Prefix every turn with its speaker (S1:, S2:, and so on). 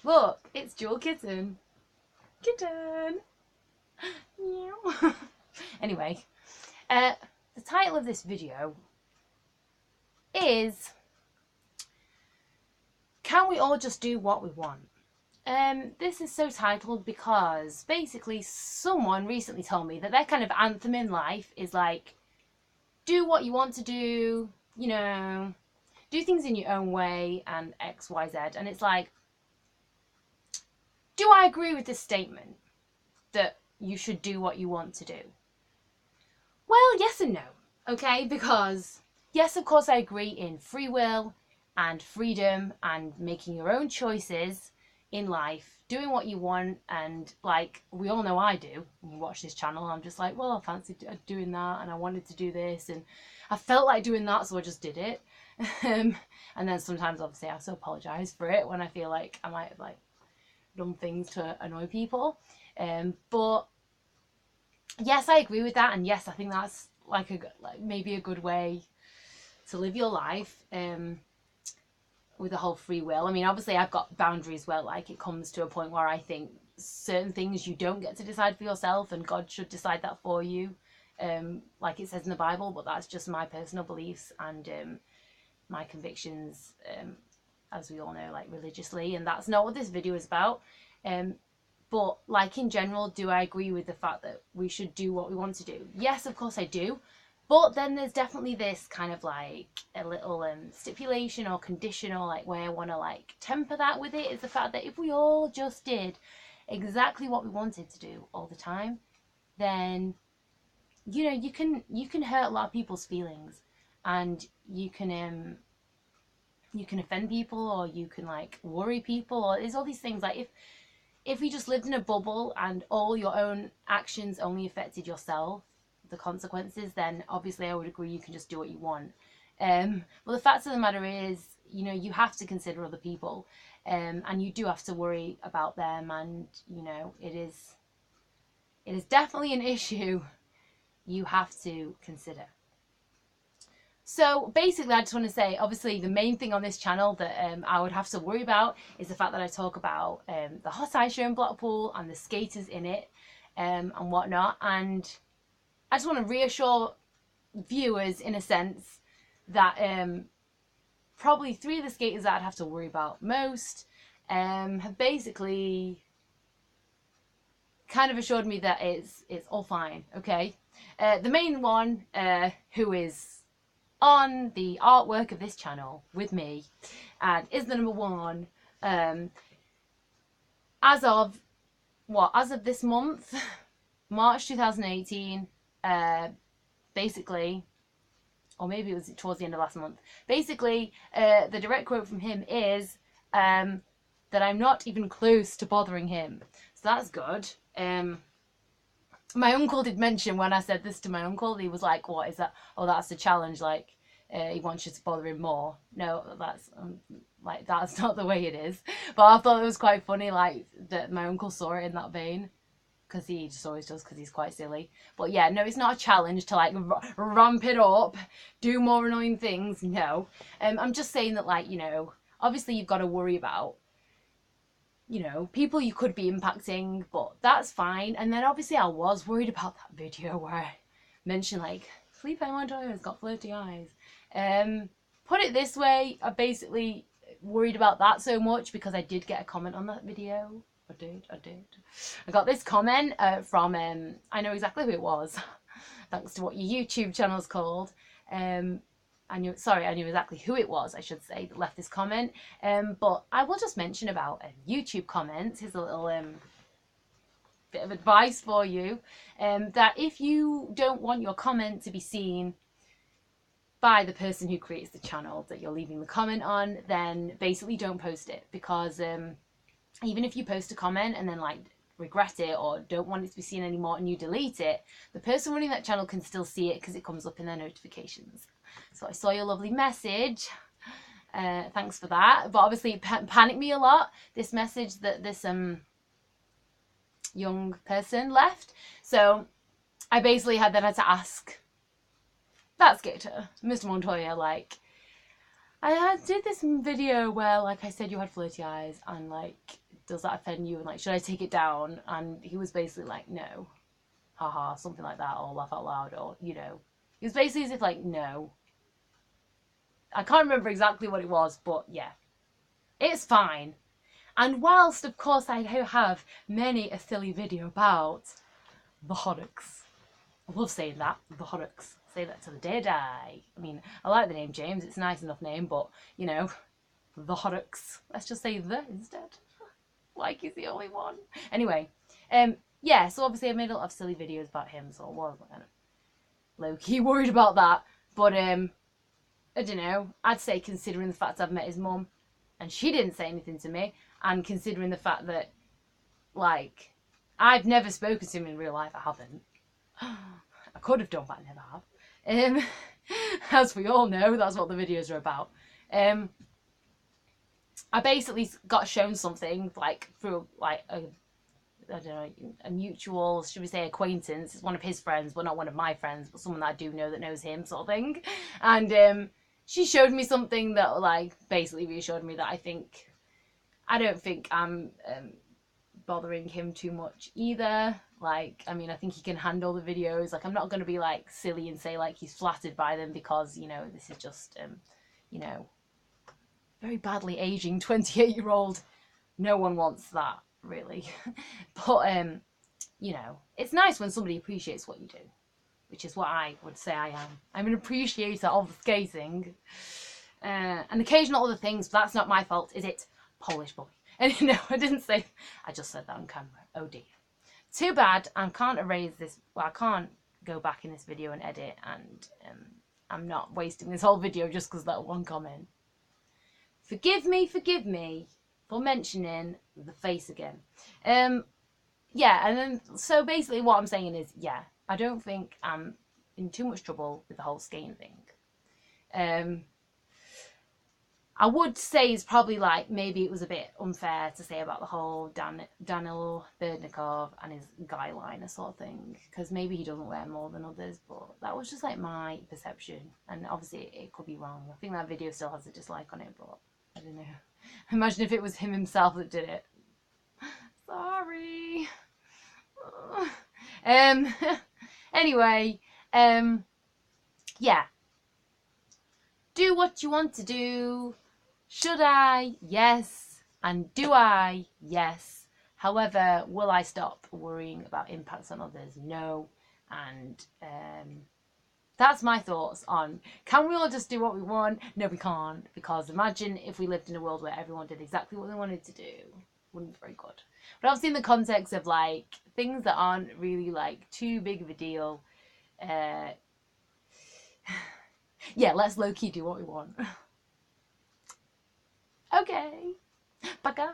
S1: Look, it's Jewel Kitten. Kitten. Meow. Anyway, the title of this video is, can we all just do what we want? This is so titled because basically someone recently told me that their kind of anthem in life is like, do what you want to do, you know, do things in your own way and X, Y, Z. And it's like, do I agree with this statement that you should do what you want to do? Well, yes and no, okay? Because yes, of course, I agree in free will and freedom and making your own choices in life, doing what you want. And like we all know I do, when you watch this channel, I'm just like, well, I fancied doing that and I wanted to do this and I felt like doing that, so I just did it. And then sometimes obviously I have to apologize for it when I feel like I might have like done things to annoy people. But yes, I agree with that, and yes, I think that's like maybe a good way to live your life, with the whole free will. I mean, obviously I've got boundaries where like it comes to a point where I think certain things you don't get to decide for yourself and God should decide that for you, like it says in the Bible. But that's just my personal beliefs and my convictions, as we all know, like religiously, and that's not what this video is about. But like in general, do I agree with the fact that we should do what we want to do? Yes, of course I do. But then there's definitely this kind of like a little stipulation or condition, or like way I want to like temper that with it, is the fact that if we all just did exactly what we wanted to do all the time, then you know you can hurt a lot of people's feelings, and you can offend people, or you can like worry people, or there's all these things. Like if we just lived in a bubble and all your own actions only affected yourself, the consequences, then obviously I would agree you can just do what you want. But the fact of the matter is, you know, you have to consider other people, and you do have to worry about them, and you know, it is definitely an issue you have to consider. So basically, I just want to say, obviously, the main thing on this channel that I would have to worry about is the fact that I talk about the Hot Ice Show in Blackpool and the skaters in it, and whatnot. And I just want to reassure viewers, in a sense, that probably 3 of the skaters that I'd have to worry about most have basically kind of assured me that it's all fine, okay? The main one, who is on the artwork of this channel with me and is the number one, as of this month, March 2018, basically, or maybe it was towards the end of last month, basically, the direct quote from him is that I'm not even close to bothering him, so that's good. My uncle did mention, when I said this to my uncle, he was like, what is that? Oh, that's a challenge, like he wants you to bother him more. No, that's like, that's not the way it is. But I thought it was quite funny, like, that my uncle saw it in that vein, because he just always does, because he's quite silly. But yeah, no, it's not a challenge to like ramp it up, do more annoying things. No, I'm just saying that, like, you know, obviously you've got to worry about, you know, people you could be impacting, but that's fine. And then obviously I was worried about that video where I mentioned like Felipe Montoya's got flirty eyes. Put it this way, I basically worried about that so much because I did get a comment on that video. I did. I got this comment from, I know exactly who it was, thanks to what your YouTube channel's called. I knew exactly who it was, I should say, that left this comment. But I will just mention about YouTube comments. Here's a little bit of advice for you, that if you don't want your comment to be seen by the person who creates the channel that you're leaving the comment on, then basically don't post it, because even if you post a comment and then like regret it or don't want it to be seen anymore and you delete it, the person running that channel can still see it because it comes up in their notifications. So I saw your lovely message, thanks for that. But obviously it panicked me a lot, this message that this young person left. So I basically had to ask that skater, Mr. Montoya, like, I did this video where, like, I said you had flirty eyes, and like, does that offend you? And like, should I take it down? And he was basically like, no, haha, something like that, or laugh out loud, or, you know. He was basically as if like, no. I can't remember exactly what it was, but yeah. It's fine. And whilst, of course, I have many a silly video about the Horrocks. I love saying that, the Horrocks. Say that till the day I die. I mean, I like the name James, it's a nice enough name, but, you know, the Horrocks. Let's just say the instead. Like he's the only one. Anyway, yeah, so obviously I made a lot of silly videos about him, so I was kind of low-key worried about that. But, I don't know, I'd say considering the fact I've met his mum, and she didn't say anything to me, and considering the fact that, like, I've never spoken to him in real life, I haven't. I could have done, but I never have. As we all know, that's what the videos are about. I basically got shown something, like, through, like, I don't know, a mutual, should we say, acquaintance. It's one of his friends, well, not one of my friends, but someone that I do know that knows him, sort of thing. And, she showed me something that, like, basically reassured me that I don't think I'm bothering him too much either. Like, I mean, I think he can handle the videos. Like, I'm not going to be, like, silly and say, like, he's flattered by them because, you know, this is just, you know, very badly aging 28-year-old. No one wants that, really. But, you know, it's nice when somebody appreciates what you do, which is what I would say I am. I'm an appreciator of skating. And occasional other things, but that's not my fault, is it? Polish boy. And no, I didn't say, I just said that on camera. Oh dear. Too bad, I can't erase this, well, I can't go back in this video and edit, and I'm not wasting this whole video just because of that one comment. Forgive me for mentioning the face again. Yeah, and then, so basically what I'm saying is, yeah, I don't think I'm in too much trouble with the whole skating thing. I would say it's probably like, maybe it was a bit unfair to say about the whole Daniil Berdnikov and his guy liner sort of thing, because maybe he doesn't wear more than others, but that was just like my perception, and obviously it could be wrong. I think that video still has a dislike on it, but I don't know. Imagine if it was him himself that did it. Sorry. Anyway, yeah. Do what you want to do. Should I? Yes. And do I? Yes. However, will I stop worrying about impacts on others? No. And that's my thoughts on, can we all just do what we want? No, we can't. Because imagine if we lived in a world where everyone did exactly what they wanted to do. Wouldn't be very good. But obviously in the context of, like, things that aren't really, like, too big of a deal, yeah, let's low-key do what we want. Okay. Пока.